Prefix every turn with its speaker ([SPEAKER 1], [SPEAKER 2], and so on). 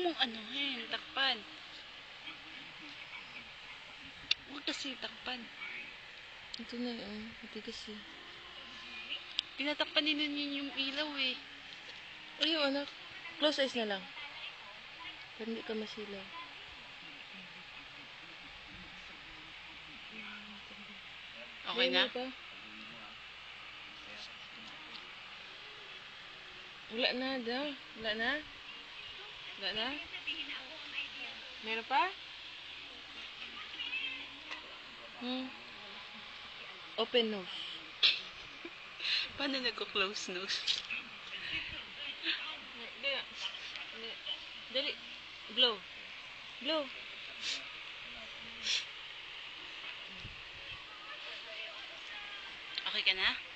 [SPEAKER 1] mong anuhin, takpan. Huwag kasi takpan.
[SPEAKER 2] Ito na yun. Ito kasi.
[SPEAKER 1] Tinatakpan din yun yung ilaw eh.
[SPEAKER 2] Ayaw anak. Close eyes na lang. Para hindi ka masilaw.
[SPEAKER 1] Okay na?
[SPEAKER 2] Wala na daw. Wala na? Wala na? Meron pa? Open nose.
[SPEAKER 1] Paano nagko-close nose?
[SPEAKER 2] Dali. Blow. Blow.
[SPEAKER 1] Okay ka na?